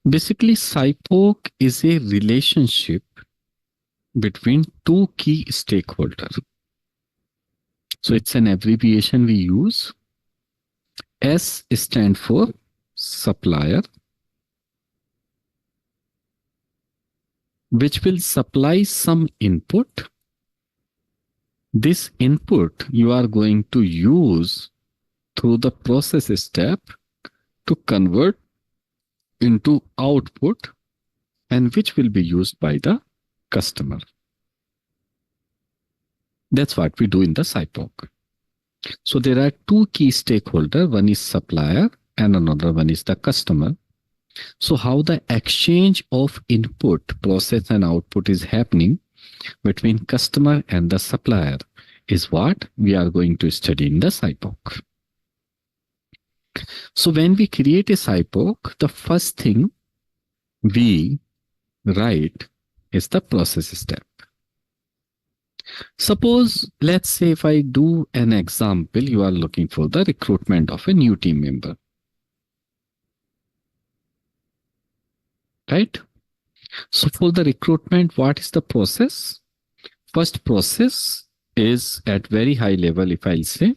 Basically, SIPOC is a relationship between two key stakeholders. So it's an abbreviation we use. S stand for supplier, which will supply some input. This input you are going to use through the process step to convert into output, and which will be used by the customer. That's what we do in the SIPOC. So there are two key stakeholders. One is supplier and another one is the customer. So how the exchange of input, process and output is happening between customer and the supplier is what we are going to study in the SIPOC. So when we create a SIPOC, the first thing we write is the process step. Suppose, let's say if I do an example, you are looking for the recruitment of a new team member. Right? So for the recruitment, what is the process? First process is at very high level. If I'll say,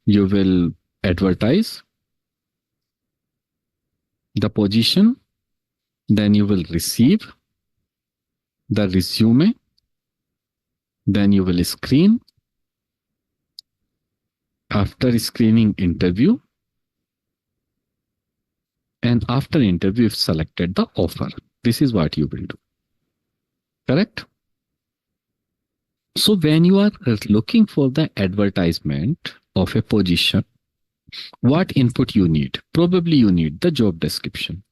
you will advertise the position, then you will receive the resume, then you will screen. After screening, interview, and after interview, if selected, the offer. This is what you will do. Correct? So when you are looking for the advertisement of a position, what input you need? Probably you need the job description.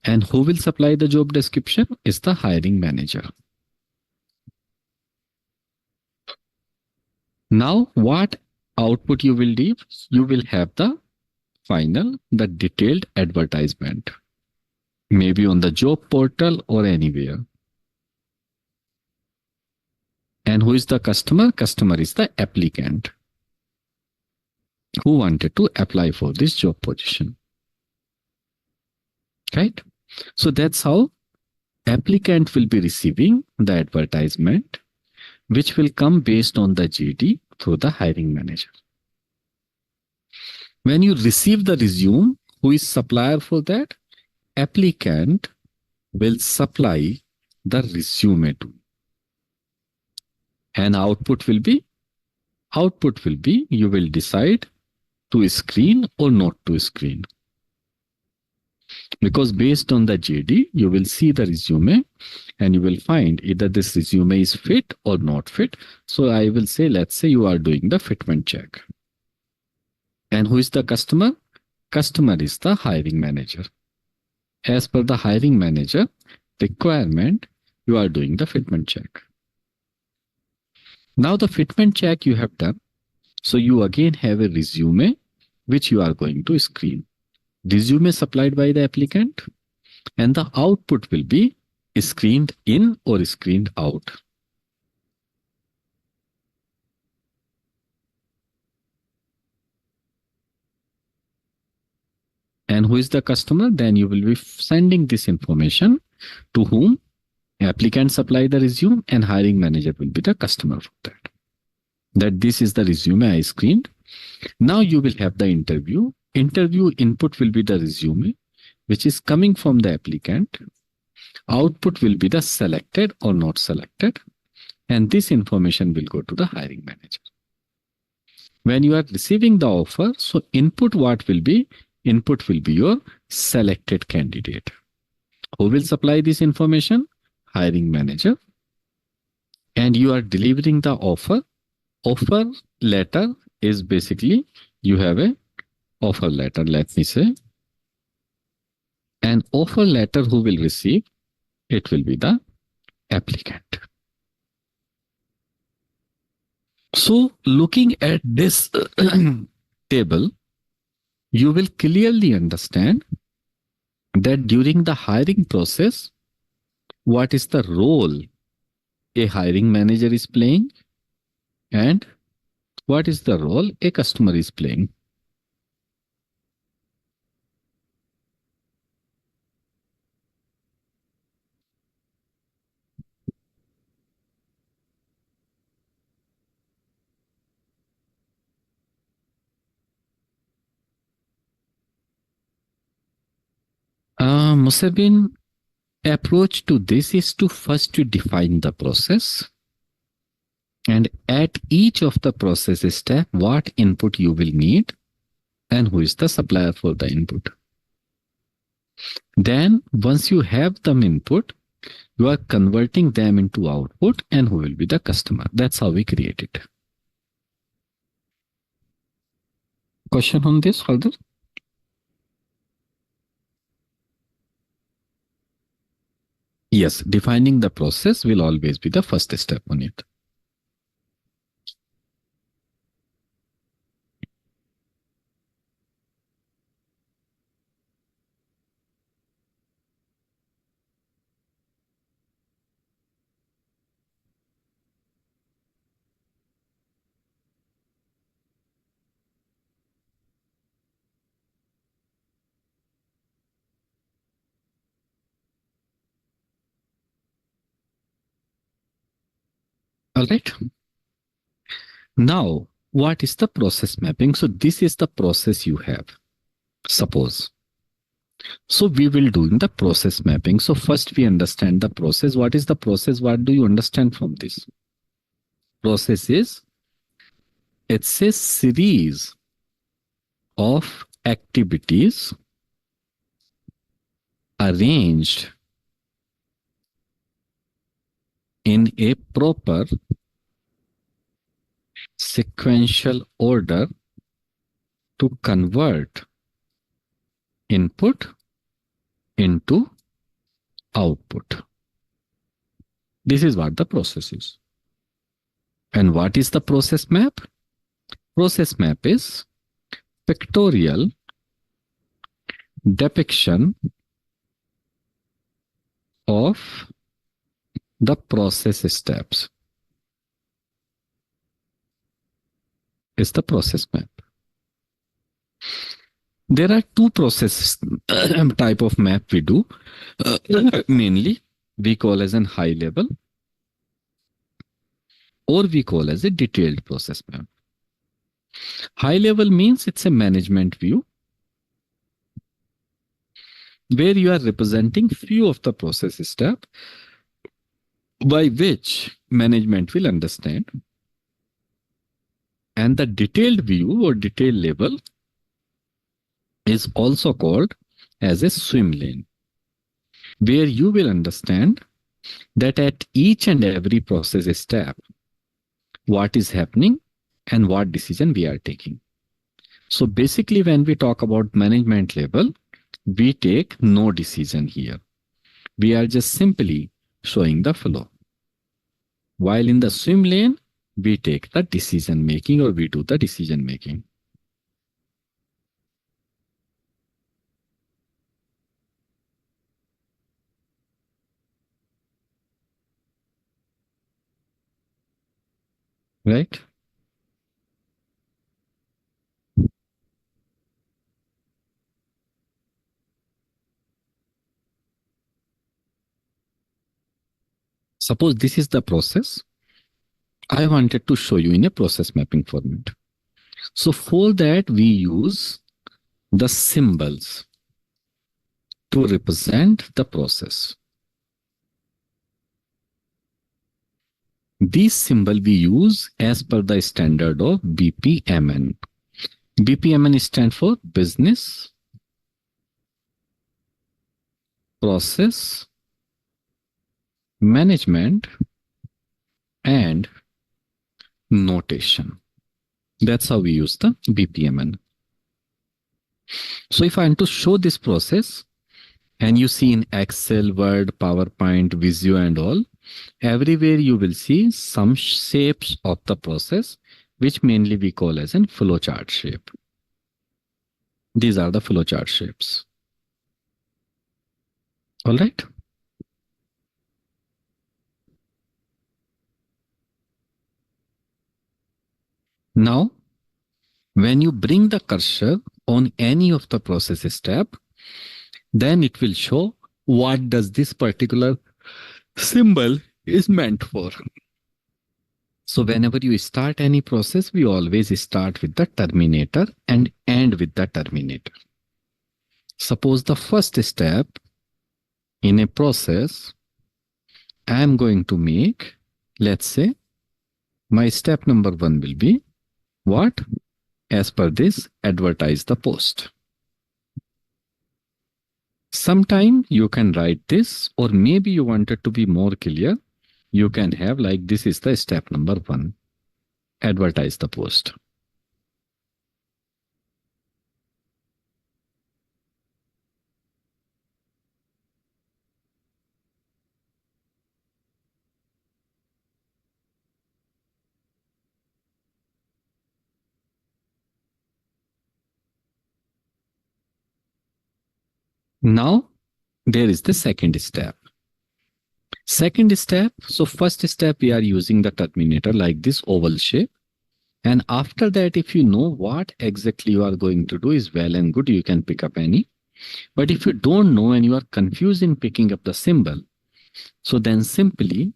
And who will supply the job description is the hiring manager. Now, what output you will give? You will have the final, the detailed advertisement, maybe on the job portal or anywhere. And who is the customer? Customer is the applicant who wanted to apply for this job position. Right? So that's how applicant will be receiving the advertisement, which will come based on the JD through the hiring manager. When you receive the resume, who is supplier for that? Applicant will supply the resume to. And output will be you will decide to screen or not to screen. Because based on the JD, you will see the resume and you will find either this resume is fit or not fit. So I will say, let's say you are doing the fitment check. And who is the customer? Customer is the hiring manager. As per the hiring manager requirement, you are doing the fitment check. Now the fitment check you have done. So you again have a resume which you are going to screen. Resume supplied by the applicant, and the output will be screened in or screened out. And who is the customer? Then you will be sending this information to whom? Applicant supply the resume and hiring manager will be the customer for that. That this is the resume I screened. Now you will have the interview. Interview input will be the resume, which is coming from the applicant. Output will be the selected or not selected. And this information will go to the hiring manager. When you are receiving the offer, so input what will be? Input will be your selected candidate. Who will supply this information? Hiring manager. And you are delivering the offer. Offer letter is basically you have a offer letter, let me say. An offer letter who will receive? It will be the applicant. So looking at this table, you will clearly understand that during the hiring process, what is the role a hiring manager is playing and what is the role a customer is playing. Musevin approach to this is to first to define the process, and at each of the process step, what input you will need and who is the supplier for the input. Then once you have them input, you are converting them into output and who will be the customer. That's how we create it. Question on this further? Yes, defining the process will always be the first step on it. All right. Now, what is the process mapping? So this is the process you have. Suppose. So we will do in the process mapping. So first we understand the process. What is the process? What do you understand from this? Process is, it's a series of activities arranged in a proper sequential order to convert input into output. This is what the process is. And what is the process map? Process map is pictorial depiction of the process steps. Is the process map. There are two process type of map we do. Mainly we call as an high level or we call as a detailed process map. High level means it's a management view where you are representing few of the process steps by which management will understand. And the detailed view or detailed level is also called as a swim lane, where you will understand that at each and every process step, what is happening and what decision we are taking. So basically, when we talk about management level, we take no decision here. We are just simply showing the flow. While in the swim lane, we take the decision making or we do the decision making. Right? Suppose this is the process. I wanted to show you in a process mapping format. So for that, we use the symbols to represent the process. These symbol we use as per the standard of BPMN. BPMN stands for Business Process Management and Notation. That's how we use the BPMN. So if I want to show this process, and you see in Excel, Word, PowerPoint, Visio and all, everywhere you will see some shapes of the process, which mainly we call as a flowchart shape. These are the flowchart shapes. All right. Now, when you bring the cursor on any of the process step, then it will show what does this particular symbol is meant for. So whenever you start any process, we always start with the terminator and end with the terminator. Suppose the first step in a process, I am going to make, let's say, my step number 1 will be what? As per this, advertise the post. Sometime you can write this, or maybe you want it to be more clear. You can have like this is the step number 1, advertise the post. Now there is the second step. Second step, so first step we are using the terminator like this oval shape. And after that, if you know what exactly you are going to do is well and good, you can pick up any. But if you don't know and you are confused in picking up the symbol, so then simply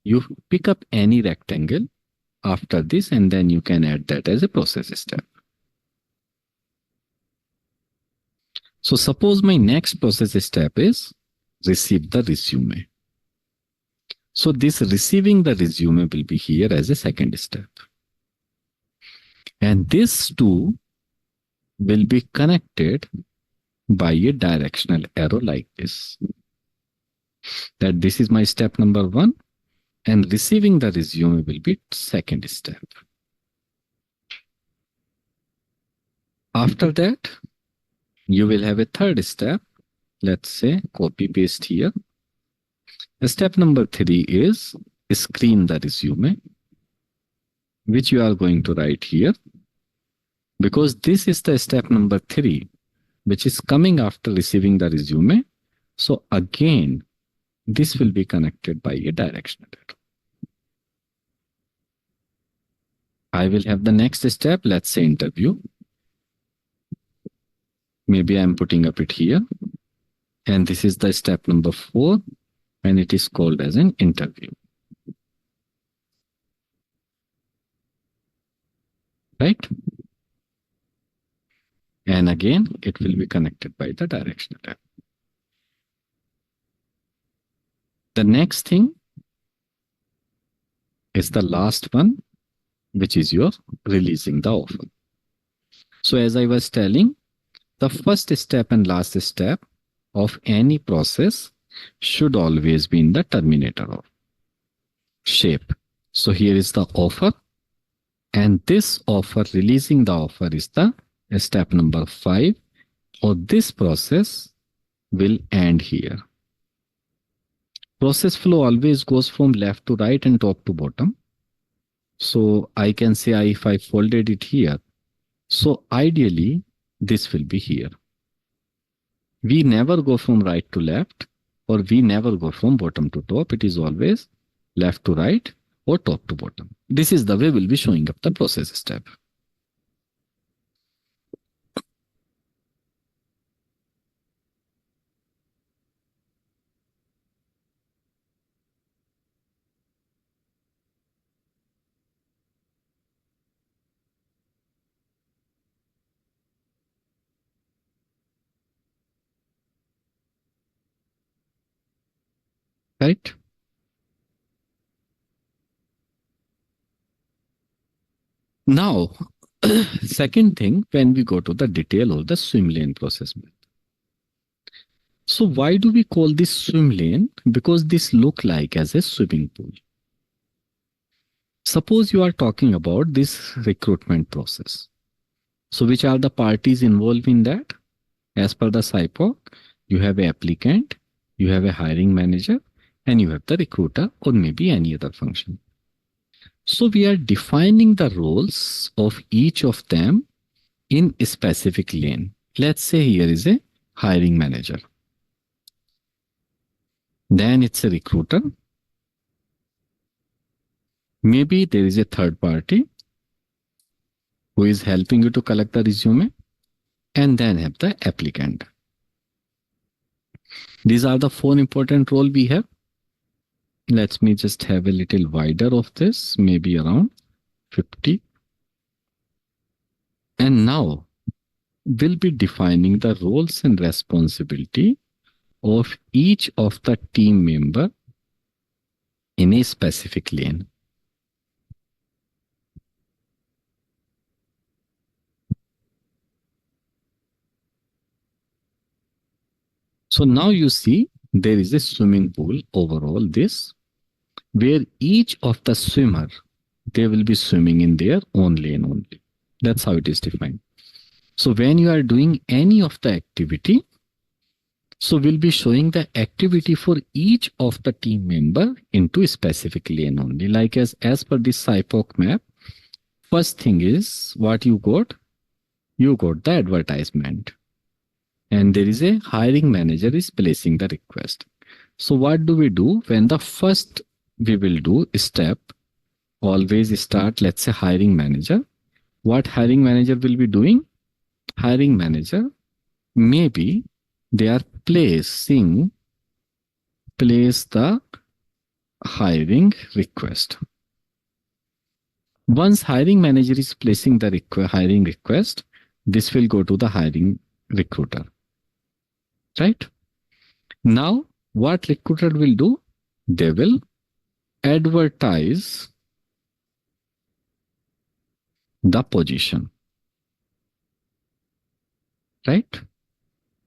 you pick up any rectangle after this and then you can add that as a process step. So suppose my next process step is receive the resume. So this receiving the resume will be here as a second step. And this two will be connected by a directional arrow like this. That this is my step number 1 and receiving the resume will be second step. After that, you will have a third step. Let's say copy paste here. Step number 3 is screen the resume, which you are going to write here, because this is the step number 3, which is coming after receiving the resume. So again, this will be connected by a directional arrow. I will have the next step, let's say interview. Maybe I'm putting up it here. And this is the step number 4, and it is called as an interview. Right? And again, it will be connected by the directional arrow. The next thing is the last one, which is your releasing the offer. So as I was telling, the first step and last step of any process should always be in the terminator of shape. So here is the offer, and this offer, releasing the offer, is the step number 5, or this process will end here. Process flow always goes from left to right and top to bottom. So I can say if I folded it here, so ideally this will be here. We never go from right to left, or we never go from bottom to top. It is always left to right or top to bottom. This is the way we'll be showing up the process step. Right? Now, second thing, when we go to the detail of the swim lane process method. So why do we call this swim lane? Because this look like as a swimming pool. Suppose you are talking about this recruitment process. So which are the parties involved in that? As per the SIPOC, you have an applicant, you have a hiring manager, and you have the recruiter or maybe any other function. So we are defining the roles of each of them in a specific lane. Let's say here is a hiring manager. Then it's a recruiter. Maybe there is a third party who is helping you to collect the resume, and then have the applicant. These are the 4 important roles we have. Let me just have a little wider of this, maybe around 50. And now we'll be defining the roles and responsibility of each of the team member in a specific lane. So now you see there is a swimming pool overall this, where each of the swimmer, they will be swimming in their own lane only. That's how it is defined. So when you are doing any of the activity, so we'll be showing the activity for each of the team member into a specific lane only. Like as per this SIPOC map, first thing is what you got? You got the advertisement. And there is a hiring manager is placing the request. So what do we do when the first we will do step? Always start, let's say, hiring manager. What hiring manager will be doing? Hiring manager, maybe they are place the hiring request. Once hiring manager is placing the hiring request, this will go to the hiring recruiter. Right? Now, what recruiter will do? They will advertise the position. Right?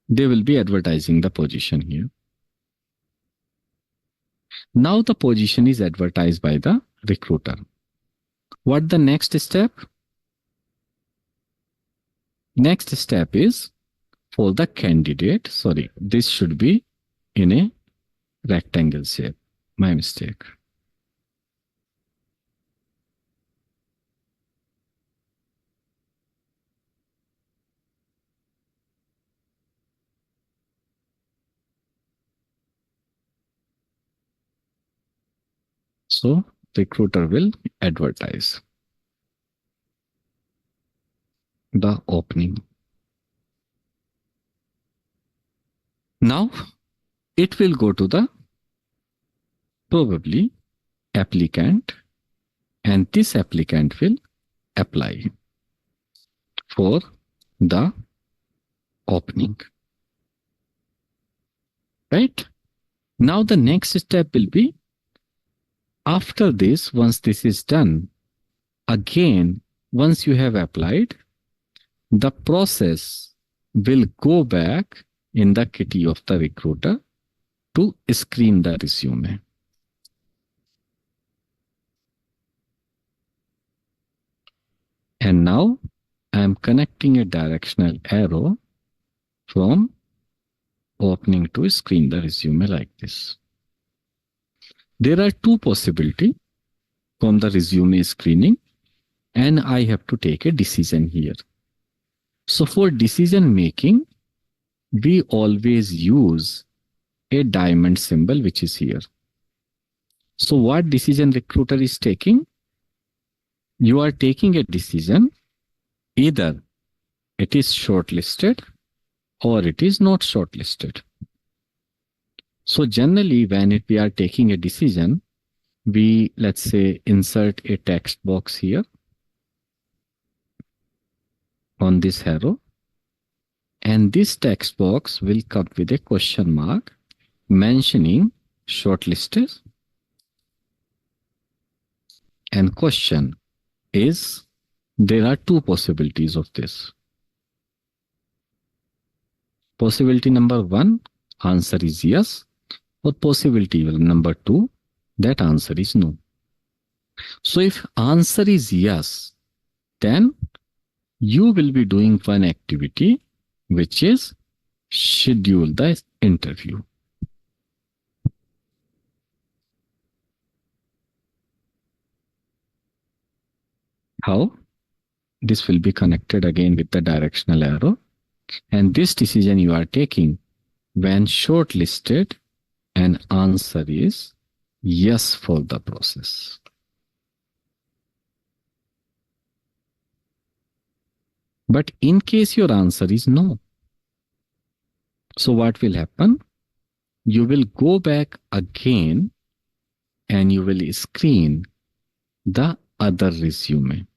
They will be advertising the position here. Now the position is advertised by the recruiter. What the next step? Next step is for the candidate. Sorry, this should be in a rectangle shape. My mistake. So recruiter will advertise the opening. Now it will go to the probably applicant, and this applicant will apply for the opening. Right? Now the next step will be, after this, once this is done, again, once you have applied, the process will go back in the kitty of the recruiter to screen the resume. And now I am connecting a directional arrow from opening to screen the resume like this. There are two possibilities from the resume screening, and I have to take a decision here. So for decision making, we always use a diamond symbol, which is here. So what decision recruiter is taking? You are taking a decision, either it is shortlisted or it is not shortlisted. So generally, when we are taking a decision, we, let's say, insert a text box here on this arrow, and this text box will come with a question mark mentioning shortlisted, and question is, there are two possibilities of this. Possibility number one, answer is yes, or possibility number two, that answer is no. So if answer is yes, then you will be doing one activity, which is schedule the interview. How? This will be connected again with the directional arrow. And this decision you are taking when shortlisted and answer is yes for the process. But in case your answer is no, so what will happen? You will go back again and you will screen the other resume.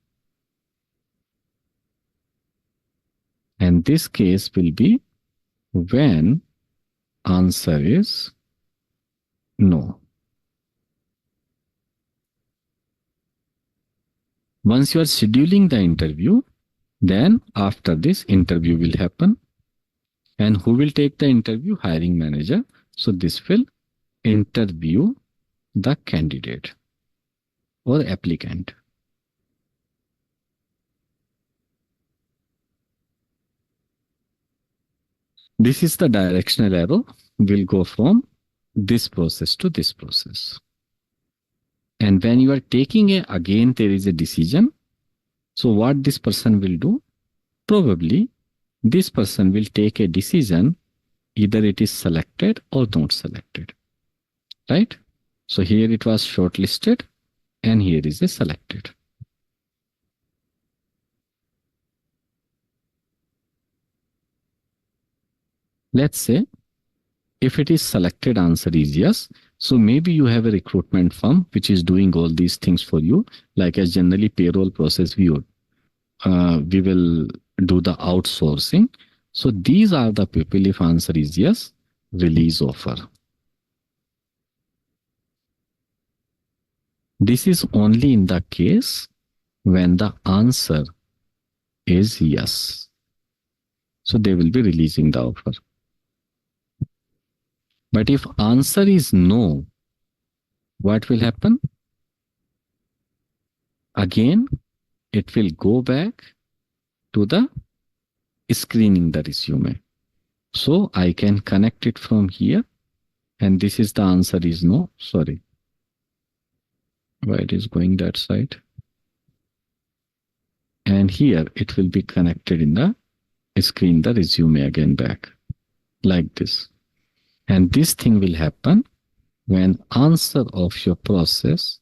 And this case will be when answer is no. Once you are scheduling the interview, then after this interview will happen. And who will take the interview? Hiring manager. So this will interview the candidate or applicant. This is the directional arrow. Will go from this process to this process. And when you are taking again, there is a decision. So what this person will do? Probably this person will take a decision. Either it is selected or not selected. Right? So here it was shortlisted and here is a selected. Let's say if it is selected, answer is yes. So maybe you have a recruitment firm which is doing all these things for you. Like as generally payroll process, we will do the outsourcing. So these are the people, if answer is yes, release offer. This is only in the case when the answer is yes. So they will be releasing the offer. But if answer is no, what will happen? Again, it will go back to the screening the resume. So I can connect it from here. And this is the answer is no. Sorry. Why it is going that side? And here it will be connected in the screen the resume again back like this. And this thing will happen when answer of your process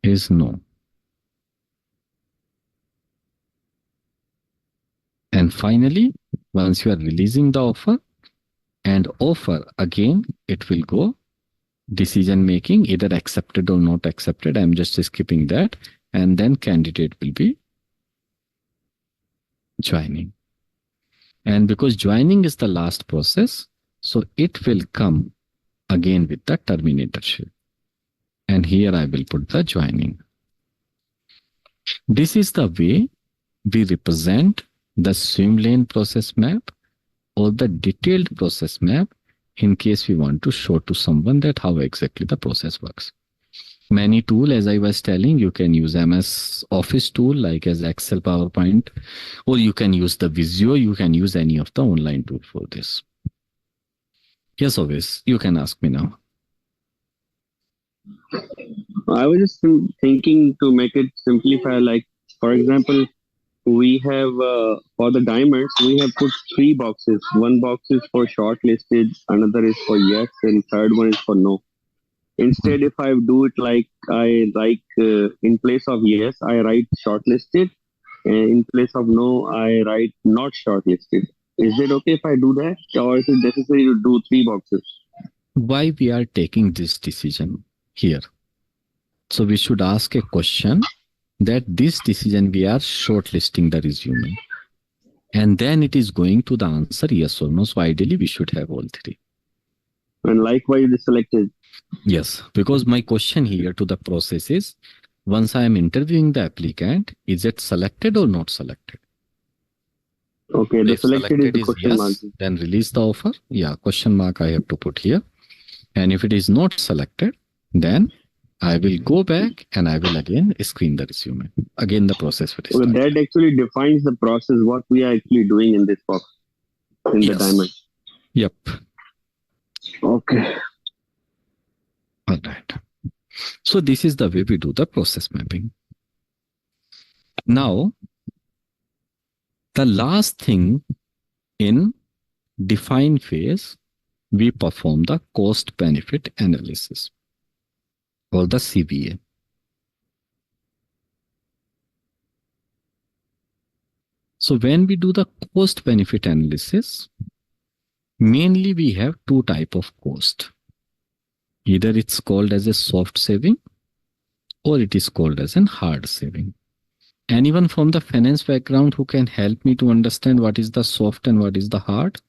is no. And finally, once you are releasing the offer and offer again, it will go decision making, either accepted or not accepted. I'm just skipping that. And then candidate will be joining. And because joining is the last process, so it will come again with the terminatorship. And here I will put the joining. This is the way we represent the swim lane process map or the detailed process map in case we want to show to someone that how exactly the process works. Many tools, as I was telling, you can use MS Office tool like as Excel, PowerPoint, or you can use the Visio. You can use any of the online tool for this. Yes, always. You can ask me now. I was just thinking to make it simplify. Like, for example, we have for the diamonds, we have put 3 boxes. One box is for shortlisted, another is for yes, and third one is for no. Instead, if I do it like in place of yes, I write shortlisted, and in place of no, I write not shortlisted. Is it okay if I do that, or is it necessary to do 3 boxes? Why we are taking this decision here? So we should ask a question that this decision we are shortlisting the resume. And then it is going to the answer yes or no. So ideally we should have all 3. And likewise the selected. Yes, because my question here to the process is, once I am interviewing the applicant, is it selected or not selected? Okay, the if selected is the question yes, mark. then release the offer. Yeah, question mark I have to put here. And if it is not selected, then I will go back and I will again screen the resume. Again, the process will start. That actually defines the process, what we are actually doing in this box, in the diamond. Yep. Okay. All right. So this is the way we do the process mapping. Now, the last thing in define phase, we perform the cost benefit analysis or the CBA. So when we do the cost benefit analysis, mainly we have 2 types of cost. Either it's called as a soft saving or it is called as a hard saving. Anyone from the finance background who can help me to understand what is the soft and what is the hard?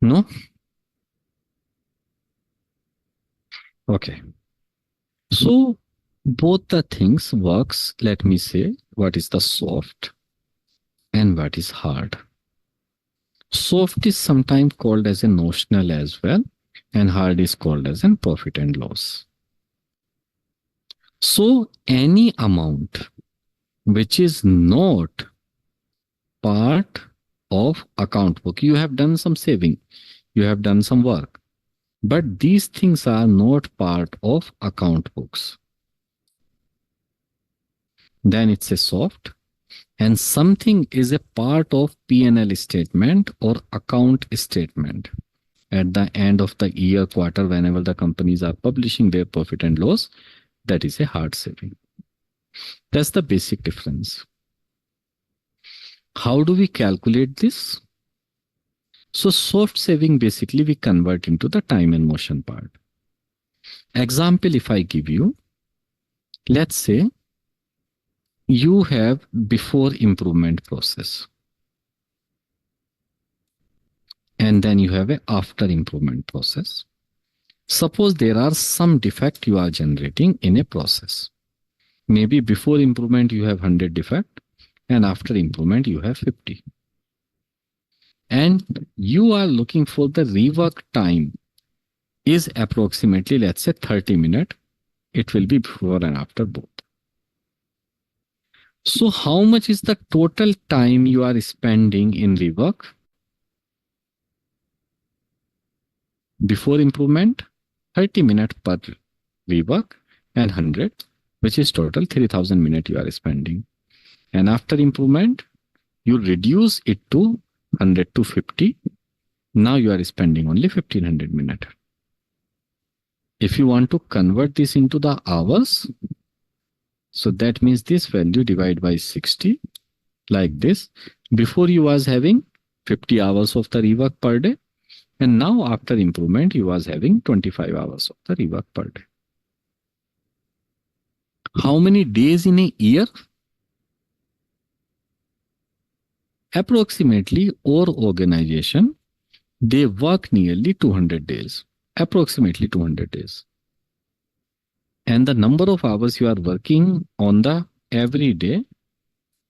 No? Okay. So both the things works. Let me say what is the soft and what is hard. Soft is sometimes called as a notional as well, and hard is called as an profit and loss. So any amount which is not part of account book, you have done some saving, you have done some work, but these things are not part of account books, then it's a soft. And something is a part of P&L statement or account statement at the end of the year, quarter, whenever the companies are publishing their profit and loss, that is a hard saving. That's the basic difference. How do we calculate this? So soft saving, basically we convert into the time and motion part. Example, if I give you, let's say you have before improvement process, and then you have a after improvement process. Suppose there are some defect you are generating in a process. Maybe before improvement you have 100 defect, and after improvement you have 50. And you are looking for the rework time is approximately, let's say 30 minutes. It will be before and after both. So how much is the total time you are spending in rework? Before improvement, 30 minutes per rework and 100, which is total 3000 minutes you are spending. And after improvement, you reduce it to 100 to 50. Now you are spending only 1500 minutes. If you want to convert this into the hours, so that means this value divided by 60, like this. Before you was having 50 hours of the rework per day, and now after improvement you was having 25 hours of the rework per day. How many days in a year? Approximately, our organization, they work nearly 200 days, approximately 200 days. And the number of hours you are working on the every day,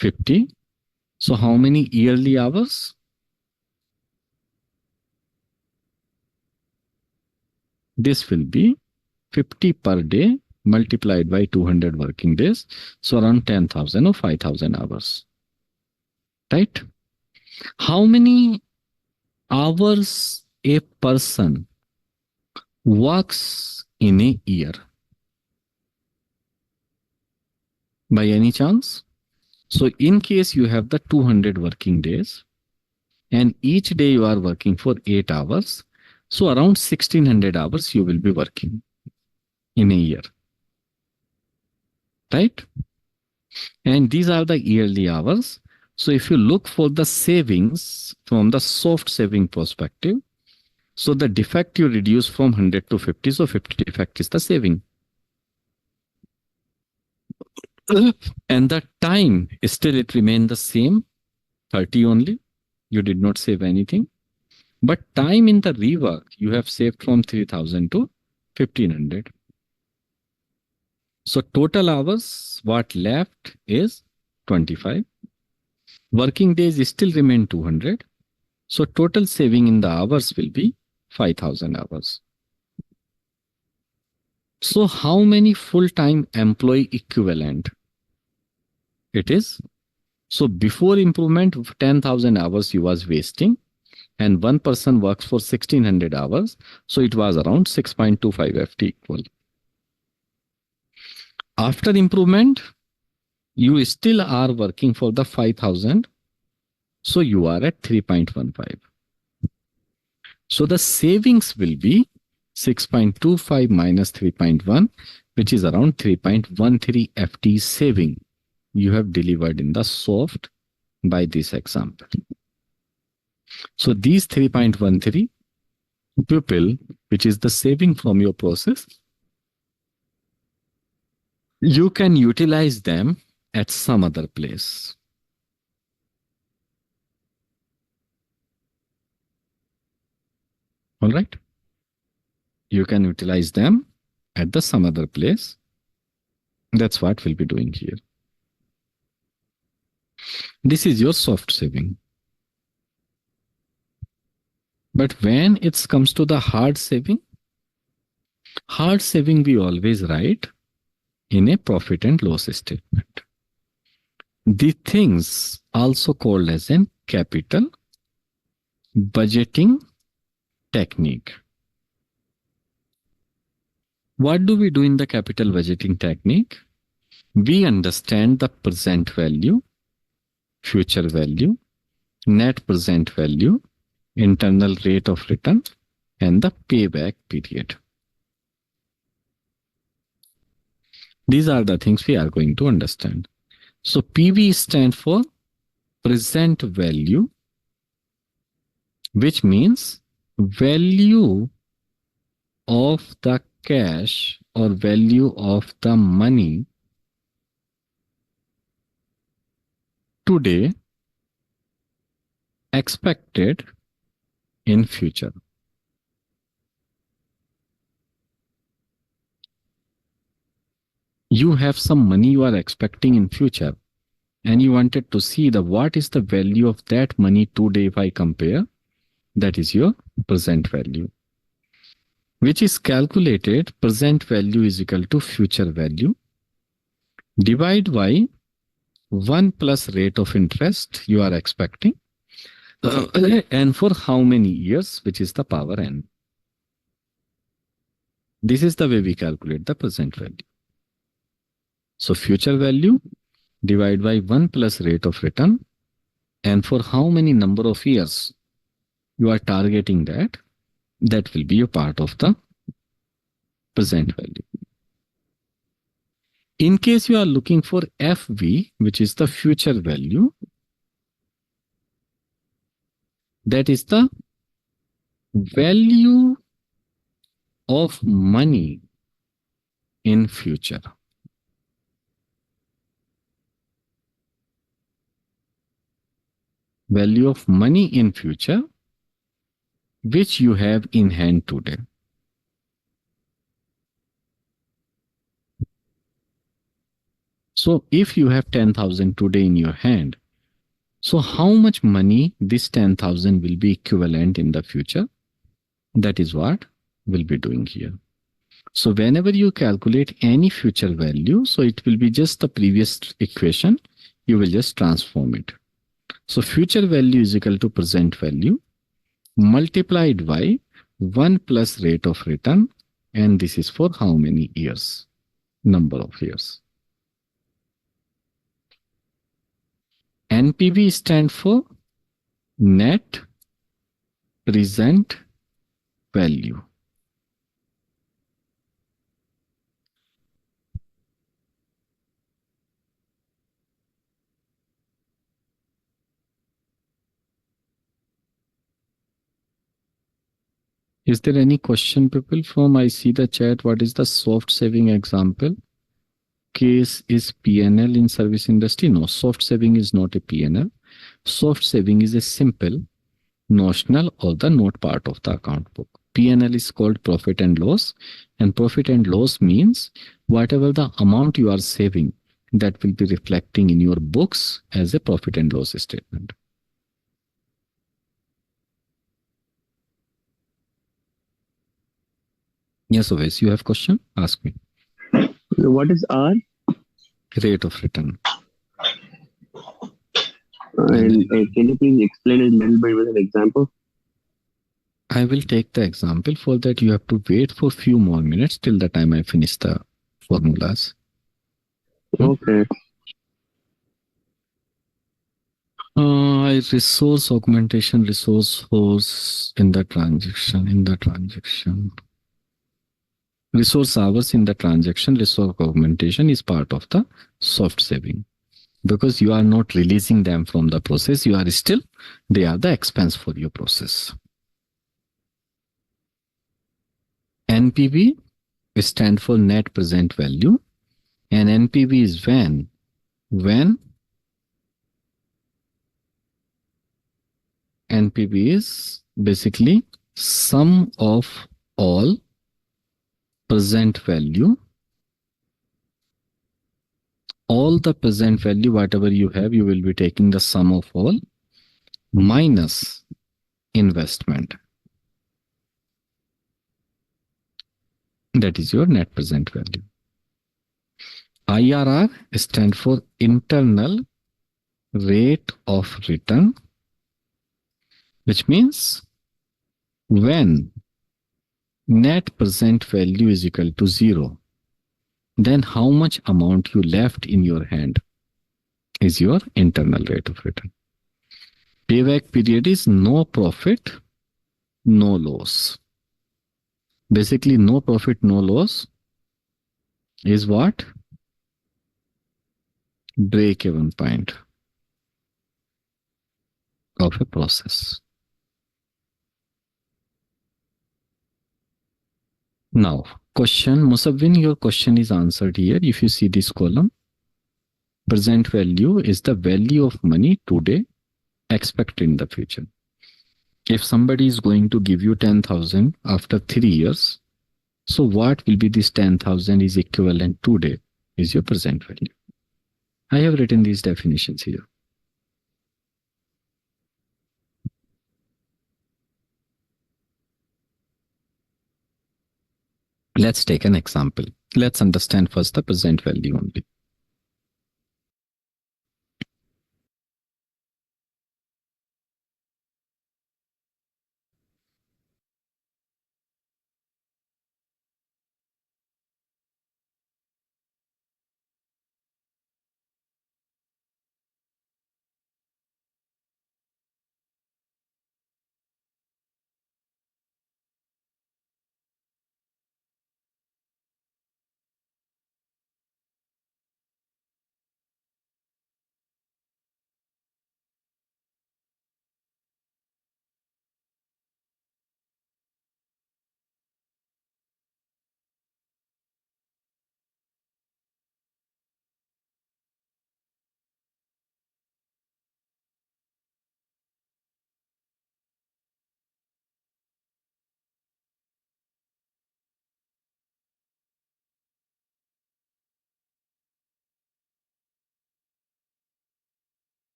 50. So how many yearly hours? This will be 50 per day multiplied by 200 working days. So around 10,000 or 5,000 hours. Right? How many hours a person works in a year? By any chance? So in case you have the 200 working days and each day you are working for 8 hours, so around 1600 hours you will be working in a year. Right? And these are the yearly hours. So if you look for the savings from the soft saving perspective, so the defect you reduce from 100 to 50, so 50 defect is the saving. And the time, still it remained the same, 30 only. You did not save anything. But time in the rework, you have saved from 3000 to 1500. So total hours, what left is 25. Working days still remain 200. So total saving in the hours will be 5000 hours. So how many full-time employee equivalent it is? So before improvement, 10,000 hours you was wasting. and one person works for 1600 hours. So it was around 6.25 FT equal. After improvement, you still are working for the 5,000. So you are at 3.15. So the savings will be 6.25 minus 3.1, which is around 3.13 FT saving you have delivered in the soft by this example. So these 3.13 people, which is the saving from your process, you can utilize them at some other place. All right. You can utilize them at the some other place. That's what we'll be doing here. This is your soft saving. But when it comes to the hard saving we always write in a profit and loss statement. The things also called as a capital budgeting technique. What do we do in the capital budgeting technique? We understand the present value, future value, net present value, internal rate of return, and the payback period. These are the things we are going to understand. So PV stands for present value, which means value of the cash or value of the money today expected in future. You have some money you are expecting in future and you wanted to see what is the value of that money today if I compare. That is your present value, which is calculated present value is equal to future value. Divide by 1 plus rate of interest you are expecting. And for how many years, which is the power n. This is the way we calculate the present value. So future value divide by 1 plus rate of return, and for how many number of years you are targeting that will be a part of the present value. In case you are looking for FV, which is the future value, that is the value of money in future. Value of money in future, which you have in hand today. So if you have 10,000 today in your hand, so how much money this 10,000 will be equivalent in the future? That is what we'll be doing here. So whenever you calculate any future value, so it will be just the previous equation, you will just transform it. So future value is equal to present value multiplied by 1 plus rate of return, and this is for how many years? Number of years. NPV stands for net present value. Is there any question, people? From I see the chat, what is the soft saving example? Case is PNL in service industry? No, soft saving is not a PNL. Soft saving is a simple notional or the note part of the account book. PNL is called profit and loss, and profit and loss means whatever the amount you are saving, that will be reflecting in your books as a profit and loss statement. Yes, Oves, you have question? Ask me. What is R? Rate of return. And can you please explain it a little bit with an example? I will take the example. For that, you have to wait for few more minutes till the time I finish the formulas. Okay. Resource augmentation, resource hours in the transaction. Resource hours in the transaction, resource augmentation is part of the soft saving. Because you are not releasing them from the process, you are still, they are the expense for your process. NPV stand for net present value, and NPV is when NPV is basically sum of all present value, all the present value, whatever you have, you will be taking the sum of all minus investment. That is your net present value. IRR stand for internal rate of return, which means when net present value is equal to 0, then how much amount you left in your hand is your internal rate of return. Payback period is no profit, no loss. Basically, no profit, no loss is what? Break-even point of a process. Now, question, Musawwin, your question is answered here. If you see this column, present value is the value of money today, expected in the future. If somebody is going to give you 10,000 after 3 years, so what will be this 10,000 is equivalent today is your present value. I have written these definitions here. Let's take an example. Let's understand first the present value only.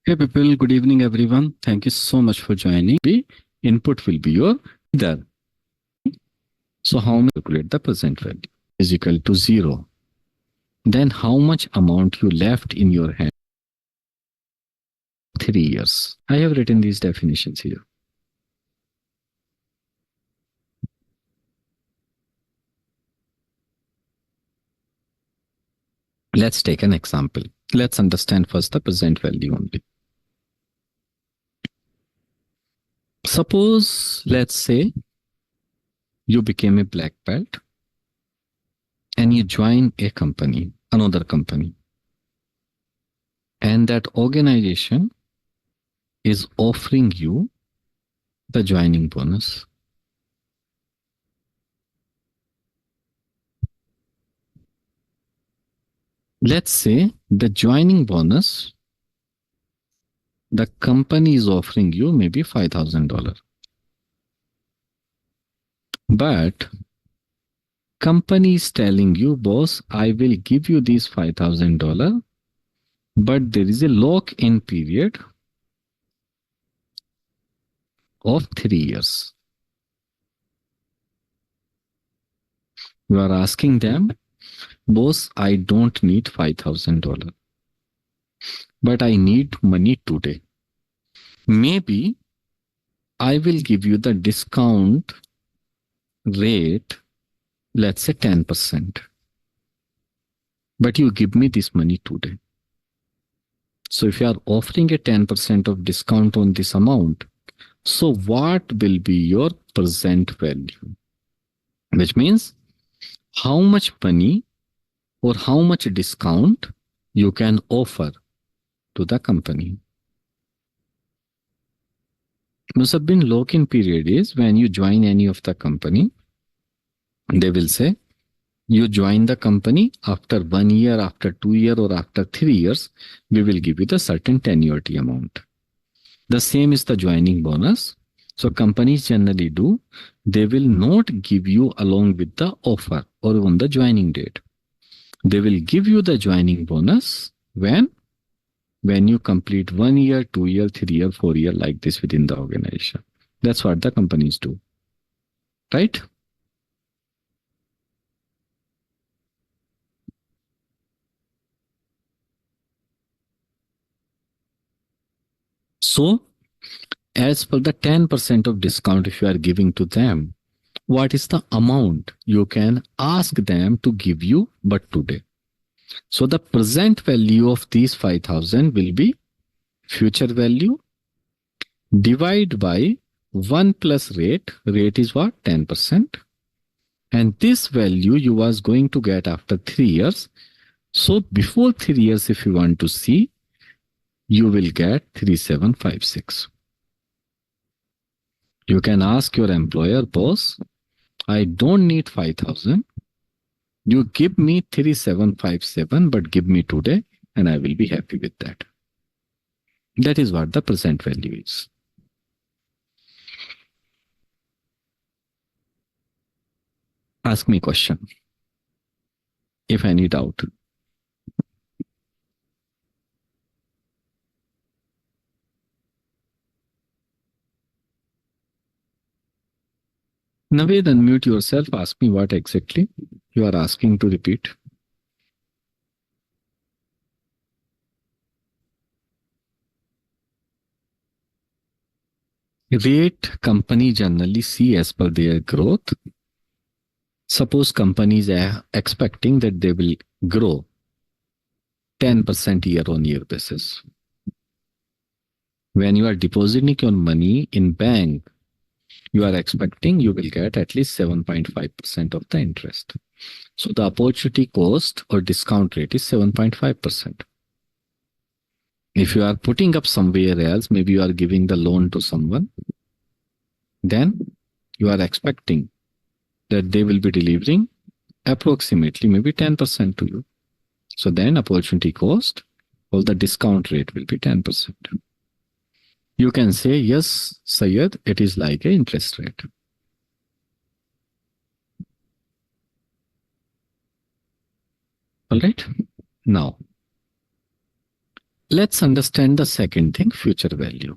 Hey people, good evening everyone. Thank you so much for joining. The input will be your either. So how much calculate the present value is equal to 0. Then how much amount you left in your hand? 3 years. I have written these definitions here. Let's take an example. Let's understand first the present value only. Suppose, let's say, you became a black belt and you join a company, another company. And that organization is offering you the joining bonus. Let's say the joining bonus, the company is offering you maybe $5,000. But company is telling you, boss, I will give you this $5,000, but there is a lock-in period of 3 years. You are asking them, boss, I don't need $5,000, but I need money today. Maybe I will give you the discount rate, let's say 10%, but you give me this money today. So if you are offering a 10% of discount on this amount, so what will be your present value? Which means how much money or how much discount you can offer to the company. Musabbin lock-in period is when you join any of the company, they will say, you join the company after 1 year, after 2 years, or after 3 years, we will give you the certain tenuity amount. The same is the joining bonus. So companies generally do, they will not give you along with the offer or on the joining date. They will give you the joining bonus when you complete 1 year, 2 year, 3 year, 4 year, like this within the organization. That's what the companies do. Right? So, as per the 10% of discount, if you are giving to them, what is the amount you can ask them to give you but today? So the present value of these 5,000 will be future value divided by 1 plus rate. Rate is what? 10%. And this value you was going to get after 3 years. So before 3 years, if you want to see, you will get 3756. You can ask your employer, boss, I don't need 5,000. You give me 3757, but give me today, and I will be happy with that. That is what the present value is. Ask me question, if any doubt. Naved, unmute yourself. Ask me what exactly you are asking to repeat. Rate company generally see as per their growth. Suppose companies are expecting that they will grow 10% year on year basis. When you are depositing your money in bank, you are expecting you will get at least 7.5% of the interest. So the opportunity cost or discount rate is 7.5%. If you are putting up somewhere else, maybe you are giving the loan to someone, then you are expecting that they will be delivering approximately maybe 10% to you. So then opportunity cost or the discount rate will be 10%. You can say, yes, Syed, it is like an interest rate. All right. Now, let's understand the second thing, future value.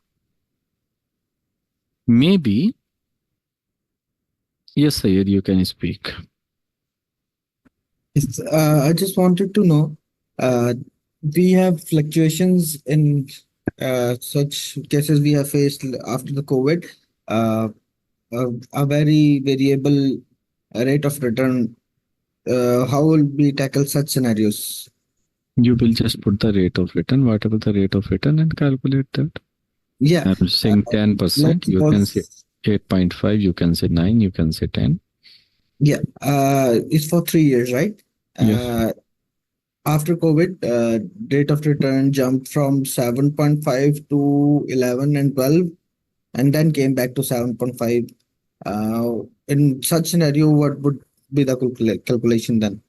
Maybe, yes, Syed, you can speak. I just wanted to know, we have fluctuations in such cases we have faced after the COVID, a very variable rate of return. How will we tackle such scenarios? You will just put the rate of return, whatever the rate of return, and calculate that. Yeah. I'm saying 10%, you can say 8.5, you can say 9, you can say 10. Yeah. It's for 3 years, right? Yes. After COVID, rate of return jumped from 7.5 to 11 and 12, and then came back to 7.5. In such scenario, what would be the calculation then?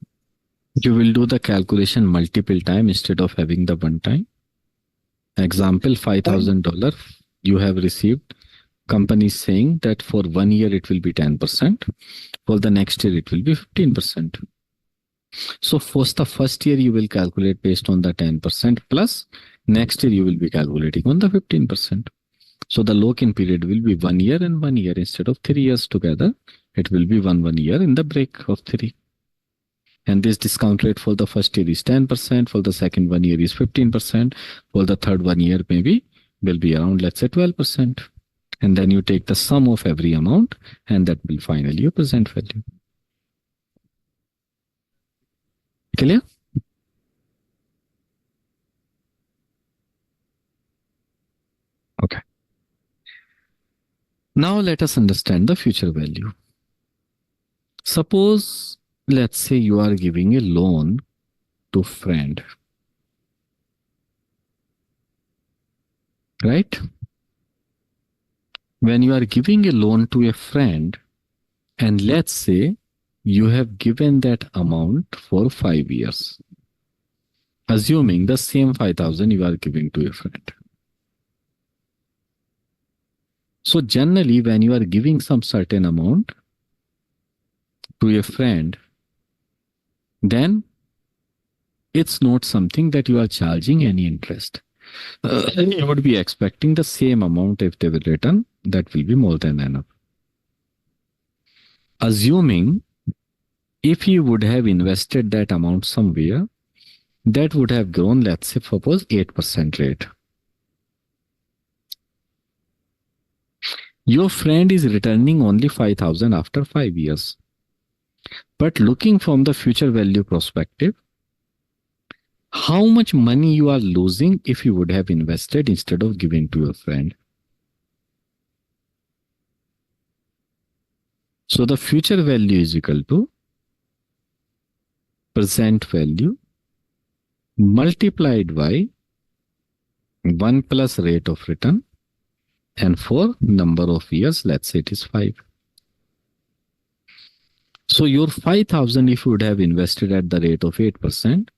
You will do the calculation multiple times instead of having the one time. Example, $5,000 you have received. Company is saying that for 1 year it will be 10%. For the next year it will be 15%. So for the first year you will calculate based on the 10% plus next year you will be calculating on the 15%. So the lock-in period will be 1 year and 1 year instead of 3 years together. It will be one year in the break of 3. And this discount rate for the first year is 10%, for the second 1 year is 15%, for the third 1 year maybe will be around, let's say, 12%. And then you take the sum of every amount, and that will finally your present value. Clear? Okay. Now let us understand the future value. Suppose, let's say you are giving a loan to friend, right? When you are giving a loan to a friend, and let's say you have given that amount for 5 years, assuming the same 5,000 you are giving to a friend. So generally, when you are giving some certain amount to a friend, then it's not something that you are charging any interest. You would be expecting the same amount if they will return, that will be more than enough. Assuming if you would have invested that amount somewhere, that would have grown, let's say, suppose 8% rate. Your friend is returning only 5,000 after 5 years. But looking from the future value perspective, how much money you are losing if you would have invested instead of giving to your friend? So the future value is equal to present value multiplied by 1 plus rate of return, and for number of years, let's say it is 5. So your 5,000, if you would have invested at the rate of 8%,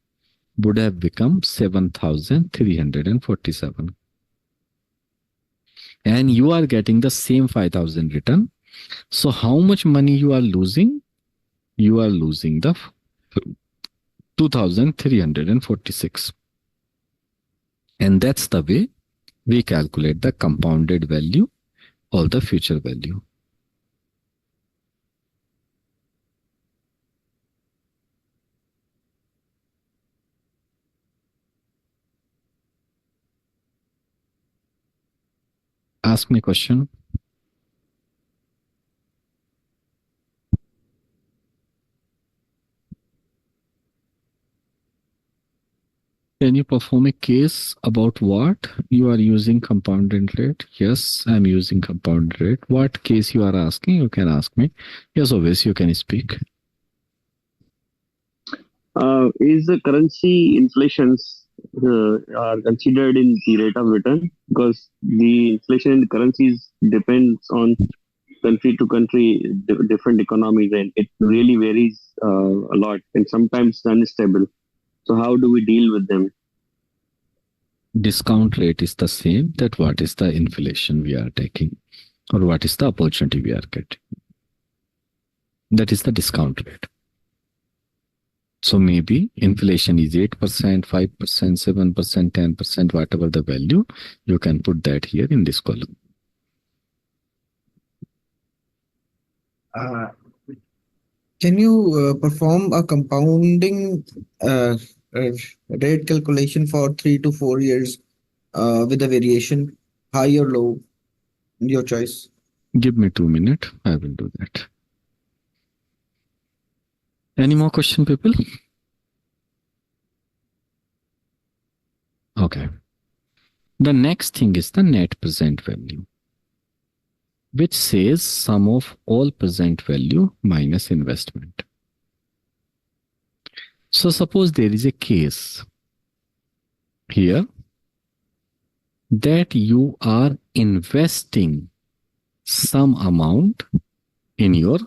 would have become 7,347. And you are getting the same 5,000 return. So how much money you are losing? You are losing the 2,346. And that's the way we calculate the compounded value or the future value. Ask me a question. Can you perform a case about what you are using compounded rate? Yes, I'm using compounded rate. What case you are asking? You can ask me. Yes, obviously you can speak. Is the currency inflations are considered in the rate of return? Because the inflation in the currencies depends on country to country, different economies, and it really varies a lot and sometimes unstable. So how do we deal with them? Discount rate is the same. That what is the inflation we are taking, or what is the opportunity we are getting. That is the discount rate. So maybe inflation is 8%, 5%, 7%, 10%, whatever the value, you can put that here in this column. Can you perform a compounding rate calculation for 3 to 4 years with a variation, high or low, your choice? Give me 2 minutes. I will do that. Any more question, people? Okay. The next thing is the net present value, which says sum of all present value minus investment. So suppose there is a case here that you are investing some amount in your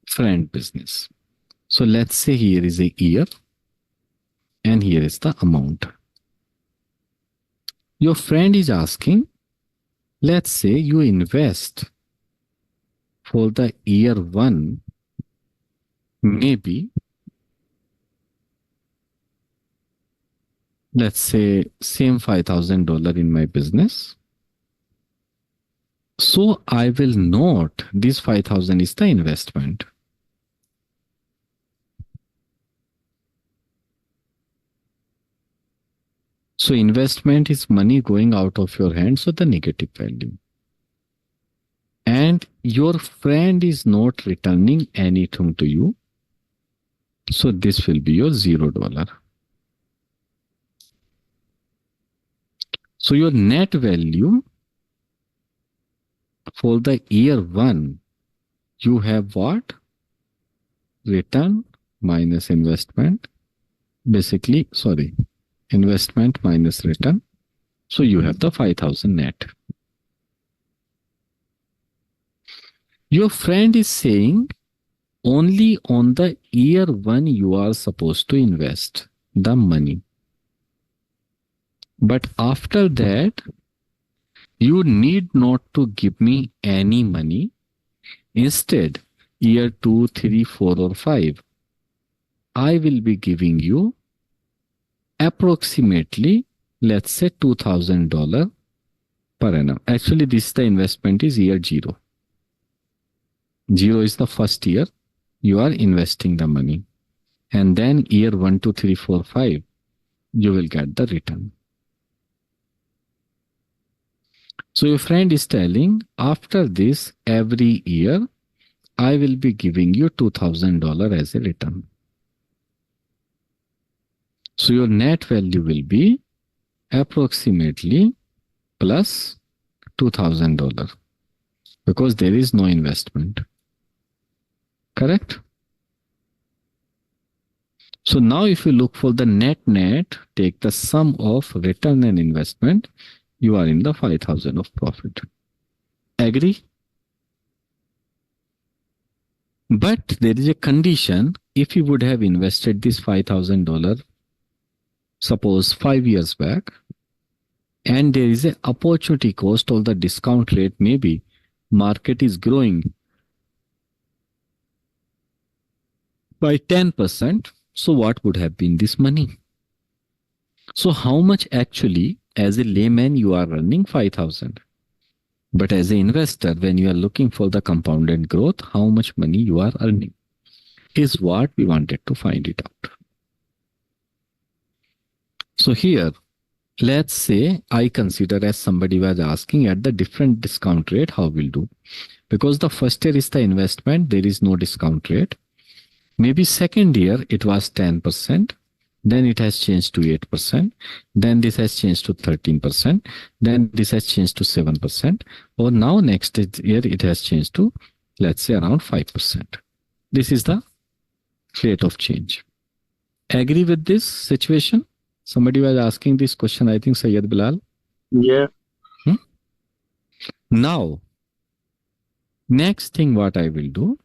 friend business. So let's say here is a year and here is the amount. Your friend is asking, let's say you invest for the year 1, maybe, let's say same $5,000 in my business. So I will note this 5,000 is the investment. So investment is money going out of your hand, so the negative value. And your friend is not returning anything to you. So this will be your $0. So your net value for the year 1, you have what? Return minus investment. Basically, sorry, investment minus return. So you have the 5,000 net. Your friend is saying only on the year 1 you are supposed to invest the money. But after that, you need not to give me any money. Instead, year 2, 3, 4, or 5, I will be giving you approximately, let's say $2,000 per annum. Actually, this the investment is year 0. 0 is the first year you are investing the money. And then year 1, 2, 3, 4, 5, you will get the return. So your friend is telling, after this, every year, I will be giving you $2,000 as a return. So your net value will be approximately plus $2,000 because there is no investment. Correct? So now if you look for the net, take the sum of return and investment, you are in the 5,000 of profit. Agree? But there is a condition. If you would have invested this $5,000, suppose 5 years back, and there is an opportunity cost or the discount rate, maybe market is growing by 10%. So what would have been this money? So how much actually, as a layman, you are earning 5,000. But as an investor, when you are looking for the compounded growth, how much money you are earning is what we wanted to find it out. So here, let's say I consider as somebody was asking at the different discount rate, how we'll do. Because the first year is the investment, there is no discount rate. Maybe second year, it was 10%. Then it has changed to 8%. Then this has changed to 13%. Then this has changed to 7%. Or now next year, it has changed to, let's say, around 5%. This is the rate of change. Agree with this situation? Somebody was asking this question, I think Sayyid Bilal. Yeah. Now, next thing what I will do,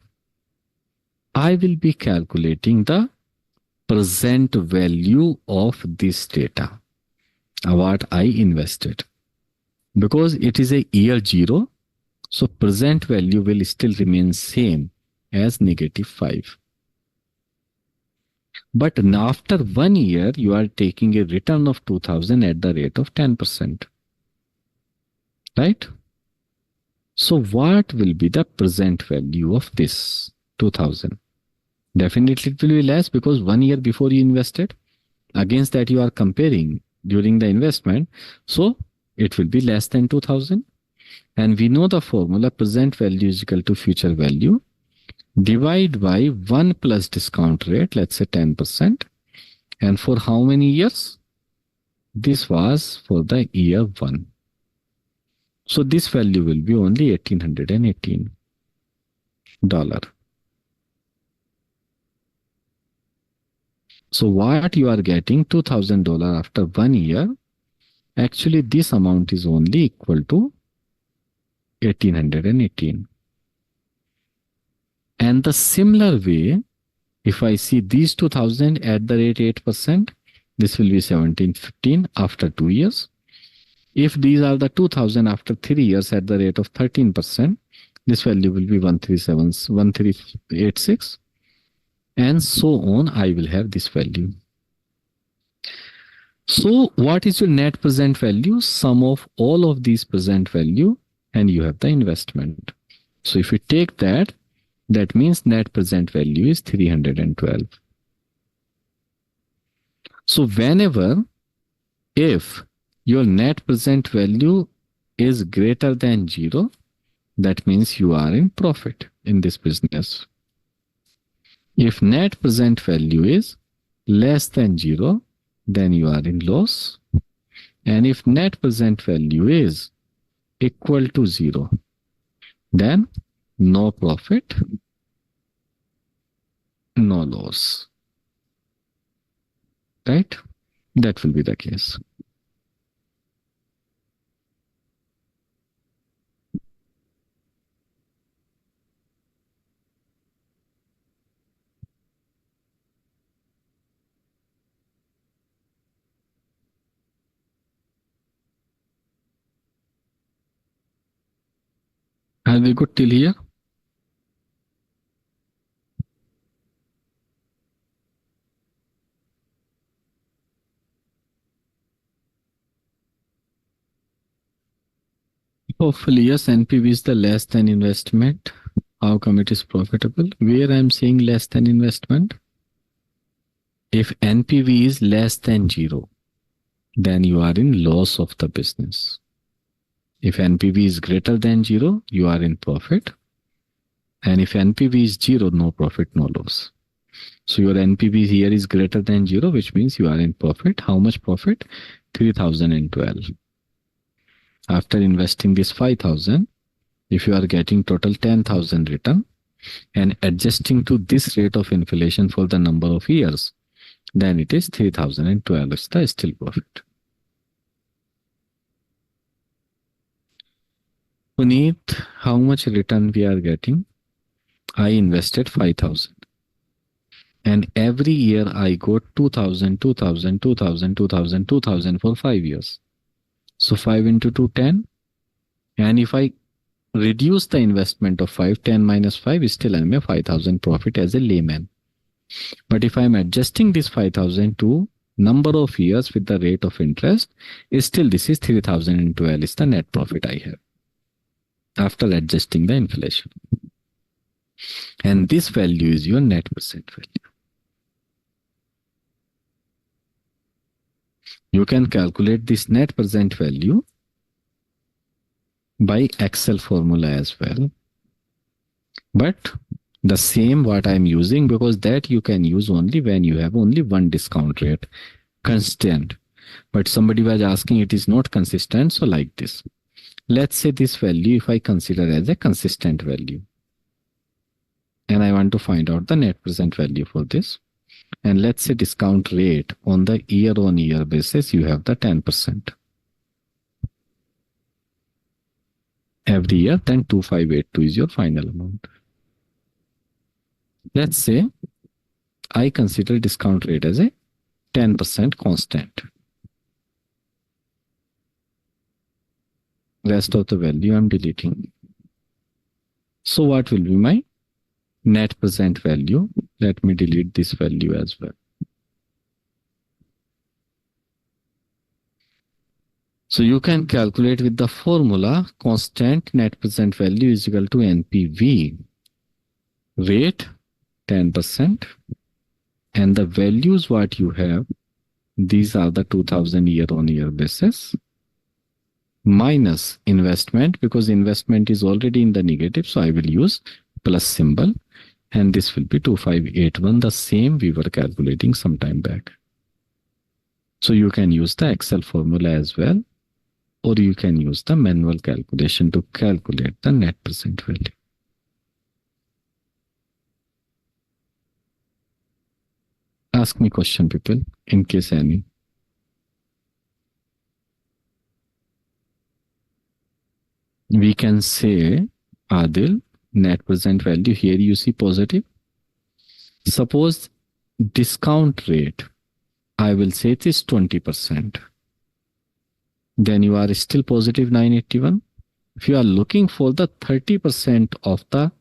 I will be calculating the present value of this data, what I invested. Because it is a year 0, so present value will still remain same as -5. But after 1 year, you are taking a return of 2,000 at the rate of 10%. Right? So what will be the present value of this 2,000? Definitely it will be less because 1 year before you invested, against that you are comparing during the investment. So it will be less than 2,000. And we know the formula, present value is equal to future value. Divide by 1 plus discount rate, let's say 10%. And for how many years? This was for the year 1. So this value will be only $1,818. So what you are getting, $2,000 after 1 year, actually this amount is only equal to 1,818. And the similar way, if I see these 2,000 at the rate 8%, this will be 1,715 after 2 years. If these are the 2,000 after 3 years at the rate of 13%, this value will be 1,386. And so on, I will have this value. So what is your net present value? Sum of all of these present value, and you have the investment. So if you take that, that means net present value is 312. So whenever If your net present value is greater than 0, that means you are in profit in this business. If net present value is less than 0, then you are in loss. And if net present value is equal to 0, then no profit, no loss. Right? That will be the case. Are we good till here? Hopefully, yes, NPV is the less than investment. How come it is profitable? Where I am saying less than investment? If NPV is less than 0, then you are in loss of the business. If NPV is greater than 0, you are in profit. And if NPV is 0, no profit, no loss. So your NPV here is greater than 0, which means you are in profit. How much profit? 3012. After investing this 5,000, if you are getting total 10,000 return and adjusting to this rate of inflation for the number of years, then it is 3012 is the still profit. Puneet, how much return we are getting? I invested 5,000. And every year I got 2,000, 2,000, 2,000, 2,000, 2,000 for 5 years. So 5 into 2, 10. And if I reduce the investment of 5, 10 minus 5, still I'm a 5,000 profit as a layman. But if I'm adjusting this 5,000 to number of years with the rate of interest, still this is 3012 is the net profit I have after adjusting the inflation. And this value is your net present value. You can calculate this net present value by Excel formula as well. But the same what I'm using, because that you can use only when you have only one discount rate, constant. But somebody was asking it is not consistent. So like this, let's say this value, if I consider as a consistent value, and I want to find out the net present value for this. And let's say discount rate on the year-on-year basis, you have the 10%. Every year, then 2582 is your final amount. Let's say I consider discount rate as a 10% constant. Rest of the value I'm deleting. So what will be my net present value? Let me delete this value as well. So you can calculate with the formula constant net present value is equal to NPV, rate 10%, and the values what you have, these are the 2000 year-on-year basis, minus investment, because investment is already in the negative, so I will use plus symbol, and this will be 2581, the same we were calculating some time back. So you can use the Excel formula as well, or you can use the manual calculation to calculate the net present value. Ask me question, people, in case any. We can say, Adil, net present value, here you see positive. Suppose discount rate, I will say it is 20%. Then you are still positive 981. If you are looking for the 30% of the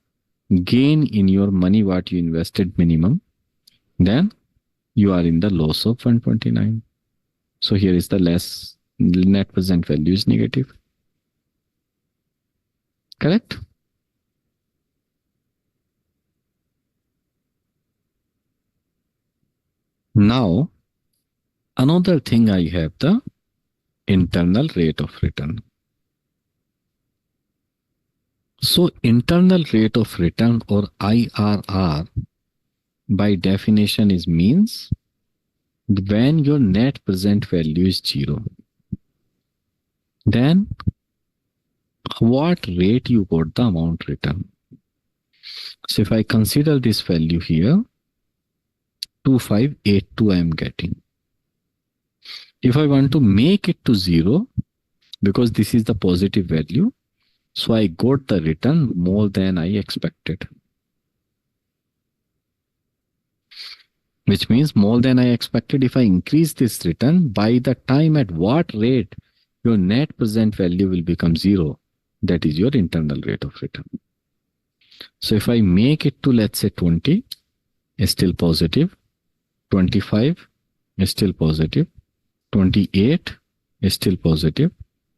gain in your money, what you invested minimum, then you are in the loss of 129. So here is the less net present value is negative. Correct? Now, another thing I have the internal rate of return. So internal rate of return or IRR by definition is means when your net present value is 0, then what rate you got the amount return. So if I consider this value here, 2582 I am getting. If I want to make it to 0, because this is the positive value, so I got the return more than I expected. Which means more than I expected. If I increase this return, by the time at what rate your net present value will become 0, that is your internal rate of return. So if I make it to, let's say 20, is still positive, 25 is still positive, 28 is still positive,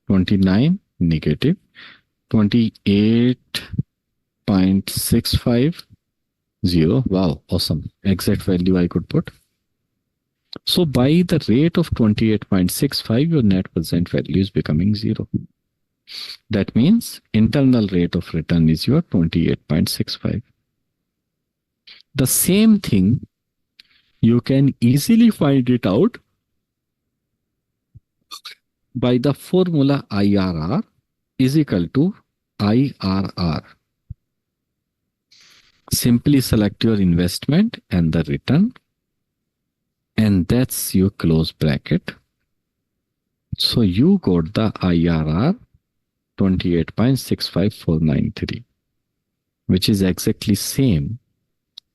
29 negative, 28.650. Wow, awesome. Exact value I could put. So by the rate of 28.65, your net present value is becoming 0. That means internal rate of return is your 28.65. The same thing, you can easily find it out by the formula IRR is equal to IRR. Simply select your investment and the return, and that's your close bracket. So you got the IRR 28.65493, which is exactly same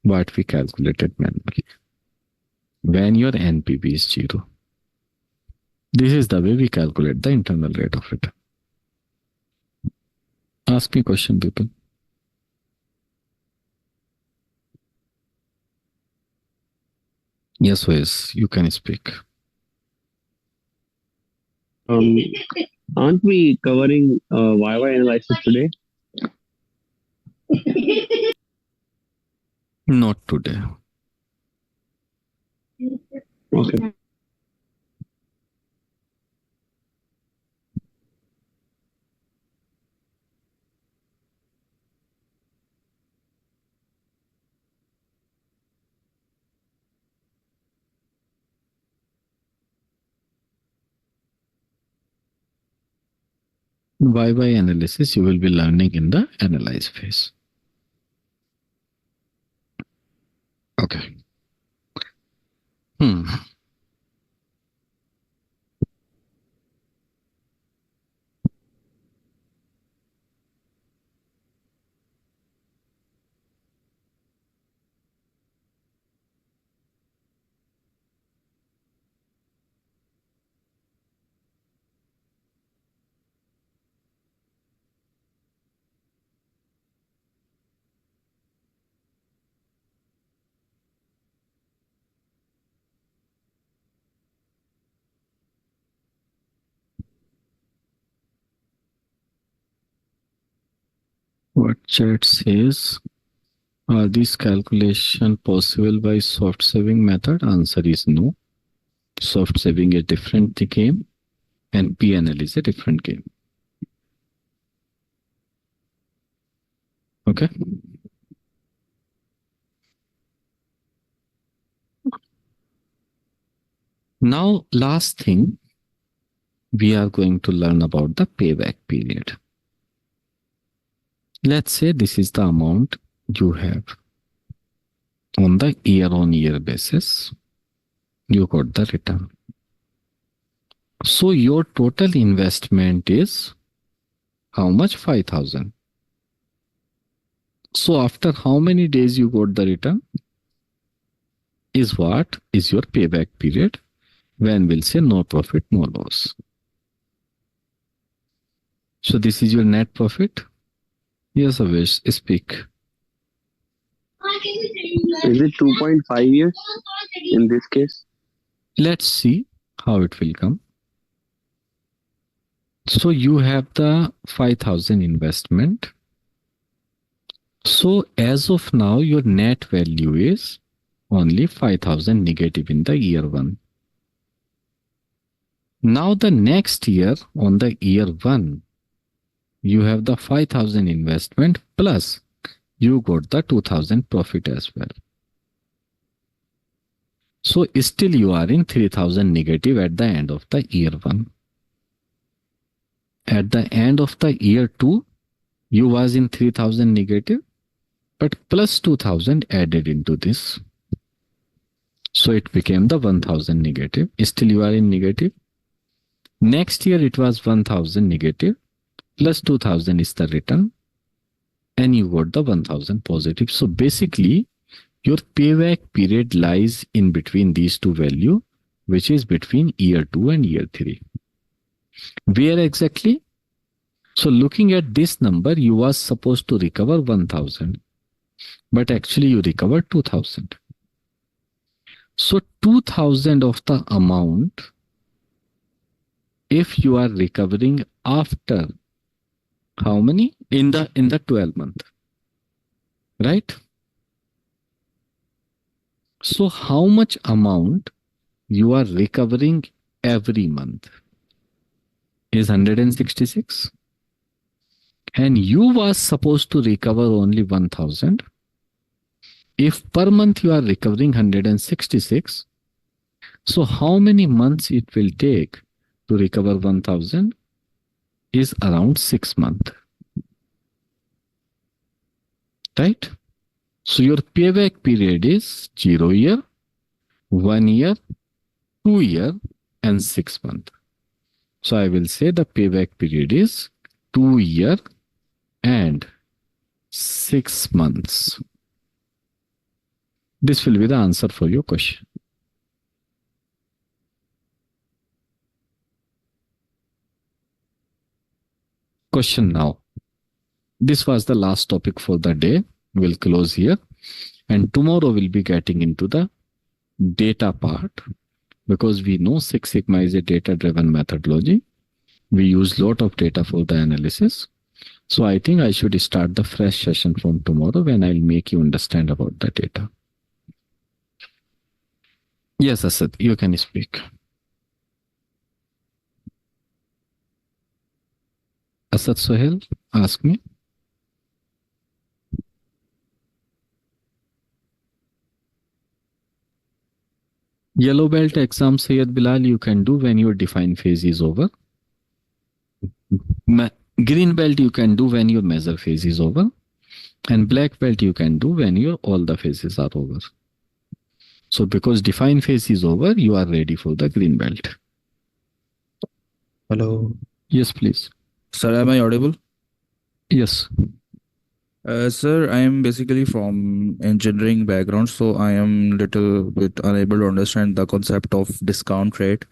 what we calculated manually when your NPV is 0. This is the way we calculate the internal rate of return. Ask me question, people. Yes, Wes, you can speak. Aren't we covering YY analysis today? Not today. Okay. YY analysis you will be learning in the analyze phase. Okay. What chat says, are these calculation possible by soft saving method? Answer is no. Soft saving is a different game and PNL is a different game. Okay. Now, last thing, we are going to learn about the payback period. Let's say this is the amount you have on the year-on-year basis. You got the return. So your total investment is how much? 5,000. So after how many days you got the return is what is your payback period, when we'll say no profit, no loss. So this is your net profit. Yes, Avish, speak. Is it 2.5 years in this case? Let's see how it will come. So you have the 5,000 investment. So as of now, your net value is only 5,000 negative in the year 1. Now the next year, on the year 1, you have the 5,000 investment plus you got the 2,000 profit as well. So still you are in 3,000 negative at the end of the year 1. At the end of the year 2, you was in 3,000 negative, but plus 2,000 added into this. So it became the 1,000 negative. Still you are in negative. Next year it was 1,000 negative, plus 2,000 is the return, and you got the 1,000 positive. So basically, your payback period lies in between these two values, which is between year 2 and year 3. Where exactly? So looking at this number, you was supposed to recover 1,000, but actually you recovered 2,000. So 2,000 of the amount, if you are recovering after how many? In the 12 month, right? So how much amount you are recovering every month is 166. And you was supposed to recover only 1,000. If per month you are recovering 166, so how many months it will take to recover 1,000 is around 6 months. Right? So your payback period is 0 year, 1 year, 2 year, and 6 months. So I will say the payback period is 2 year and 6 months. This will be the answer for your question. Question now. This was the last topic for the day. We'll close here. And tomorrow we'll be getting into the data part, because we know Six Sigma is a data-driven methodology. We use a lot of data for the analysis. So I think I should start the fresh session from tomorrow when I'll make you understand about the data. Yes, Asad, you can speak. Asad Sohail, ask me. Yellow belt exam, Syed Bilal, you can do when your defined phase is over. Green belt you can do when your measure phase is over. And black belt you can do when your all the phases are over. So because defined phase is over, you are ready for the green belt. Hello. Yes, please. Sir, am I audible? Yes. Sir, I am basically from engineering background, so I am little bit unable to understand the concept of discount rate.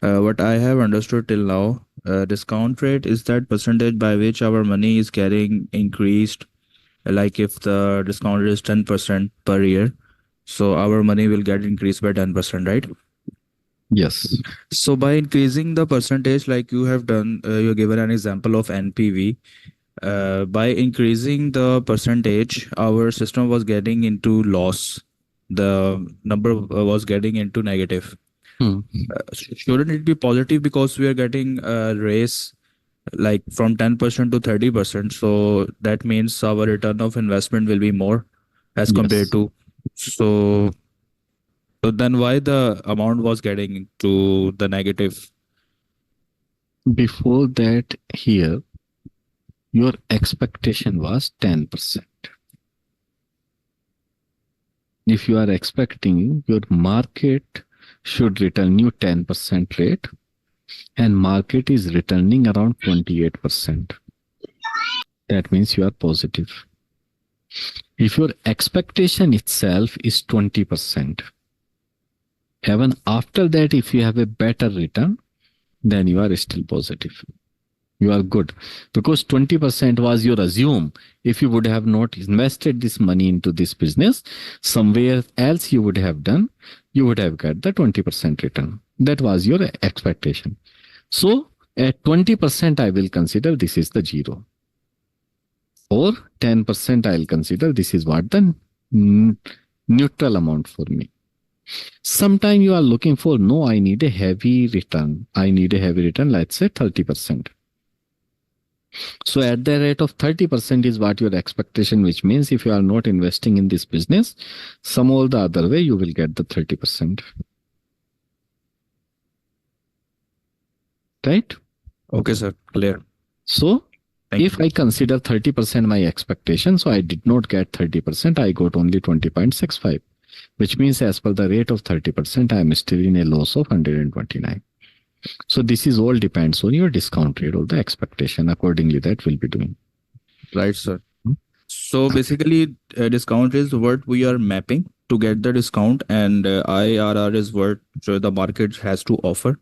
What I have understood till now, discount rate is that percentage by which our money is getting increased. Like if the discount rate is 10% per year, so our money will get increased by 10%, right? Yes. So by increasing the percentage, like you have done, you given an example of NPV. By increasing the percentage, our system was getting into loss. The number was getting into negative. Shouldn't it be positive, because we are getting a raise like from 10% to 30%? So that means our return of investment will be more as compared Yes. to. So then why the amount was getting to the negative? Before that, here, your expectation was 10%. If you are expecting your market should return you 10% rate, and market is returning around 28%, that means you are positive. If your expectation itself is 20%, even after that, if you have a better return, then you are still positive. You are good, because 20% was your assume. If you would have not invested this money into this business, somewhere else you would have done, you would have got the 20% return. That was your expectation. So at 20%, I will consider this is the 0. Or 10%, I'll consider this is what the neutral amount for me. Sometime you are looking for, no, I need a heavy return. I need a heavy return, let's say 30%. So at the rate of 30% is what your expectation, which means if you are not investing in this business, some or the other way, you will get the 30%. Right? Okay, sir. Clear. So Thank if I consider 30% my expectation, so I did not get 30%, I got only 20.65, which means as per the rate of 30%, I am still in a loss of 129. So this is all depends on your discount rate or the expectation. Accordingly, that will be doing. Right, sir. Hmm. So basically, discount is what we are mapping to get the discount, and IRR is what the market has to offer.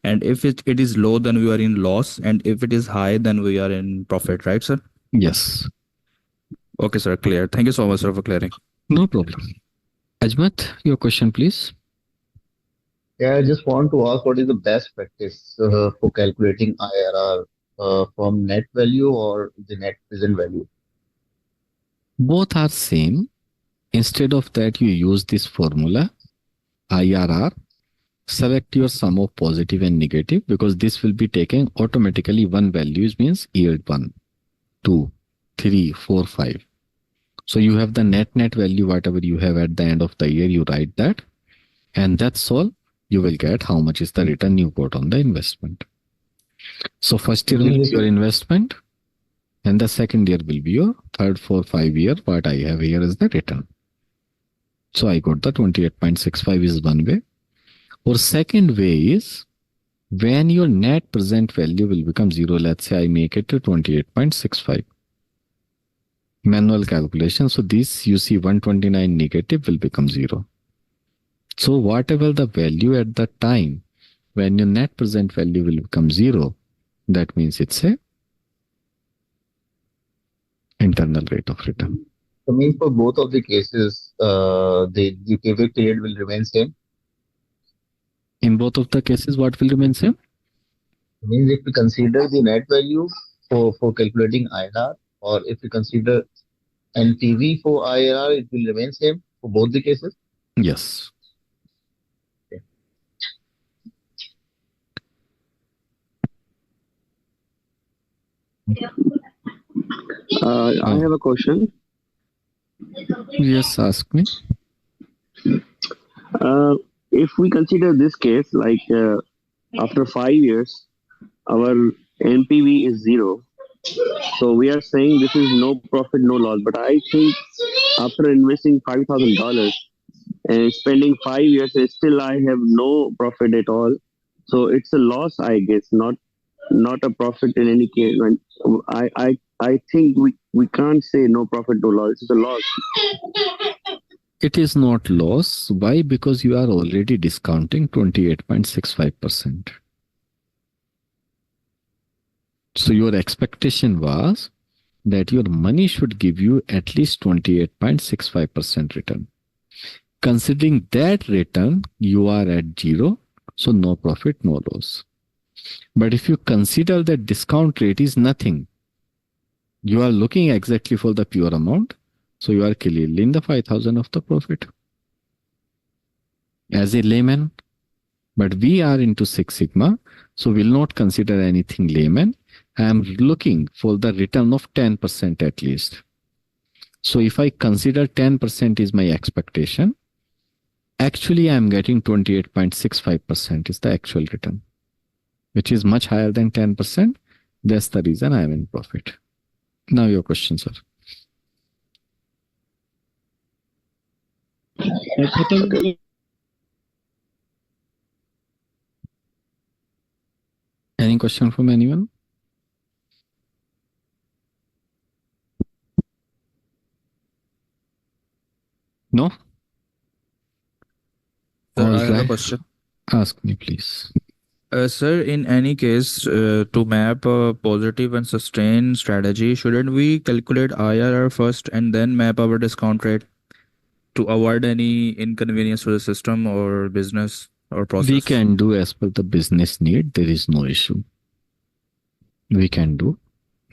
And if it is low, then we are in loss, and if it is high, then we are in profit, right, sir? Yes. Okay, sir. Clear. Thank you so much, sir, for clearing. No problem. Ajmat, your question, please. Yeah, I just want to ask what is the best practice for calculating IRR from net value or the net present value? Both are same. Instead of that, you use this formula, IRR. Select your sum of positive and negative, because this will be taken automatically. One values means yield 1, 2, 3, 4, 5. So you have the net value, whatever you have at the end of the year, you write that. And that's all. You will get how much is the return you got on the investment. So first year will be your investment, and the second year will be your third, 4, 5 year. What I have here is the return. So I got the 28.65 is one way. Or second way is when your net present value will become 0. Let's say I make it to 28.65. Manual calculation. So this you see 129 negative will become 0. So whatever the value at the time when your net present value will become 0, that means it's a internal rate of return. So means for both of the cases, the payback period will remain same. In both of the cases, what will remain same? Means if we consider the net value for calculating IRR, or if we consider NPV for IRR, it will remain same for both the cases. Yes. I have a question. Yes, ask me. If we consider this case, like after 5 years, our NPV is 0. So we are saying this is no profit, no loss. But I think after investing $5,000 and spending 5 years, still I have no profit at all. So it's a loss, I guess, not a profit in any case. I think we can't say no profit, no loss. It's a loss. It is not loss. Why? Because you are already discounting 28.65%. So your expectation was that your money should give you at least 28.65% return. Considering that return, you are at 0. So no profit, no loss. But if you consider that discount rate is nothing, you are looking exactly for the pure amount. So you are clearly in the 5,000 of the profit. As a layman, but we are into Six Sigma, so we'll not consider anything layman. I am looking for the return of 10% at least. So if I consider 10% is my expectation, actually I am getting 28.65% is the actual return, which is much higher than 10%. That's the reason I am in profit. Now your question, sir. Any question from anyone? No? Sir, All I have a right. question. Ask me, please. Sir, in any case, to map a positive and sustained strategy, shouldn't we calculate IRR first and then map our discount rate to avoid any inconvenience to the system or business or process? We can do as per the business need. There is no issue. We can do.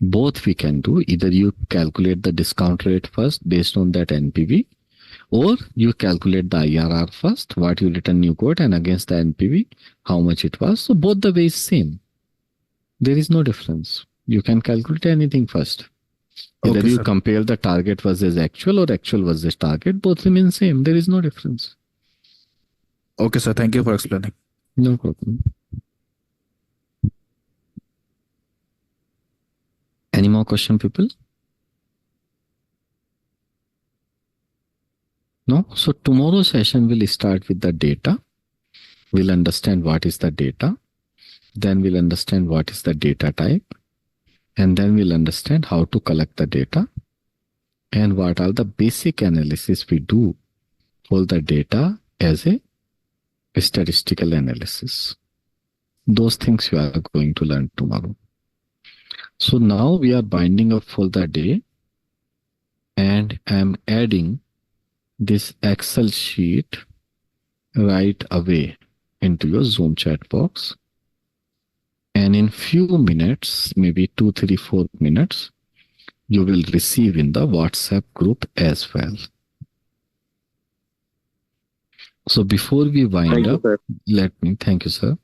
Both we can do. Either you calculate the discount rate first based on that NPV, Or you calculate the IRR first, what you return you got, and against the NPV, how much it was. So both the ways same. There is no difference. You can calculate anything first. Either Okay, you sir. compare the target versus actual or actual versus target, both remain same. There is no difference. Okay, sir. Thank you for explaining. No problem. Any more question, people? No? So tomorrow's session will start with the data. We'll understand what is the data. Then we'll understand what is the data type. And then we'll understand how to collect the data and what are the basic analysis we do for the data as a statistical analysis. Those things you are going to learn tomorrow. So now we are binding up for the day, and I'm adding this Excel sheet right away into your Zoom chat box. And in few minutes, maybe 2, 3, 4 minutes, you will receive in the WhatsApp group as well. So before we wind Thank you, up, sir. thank you, sir.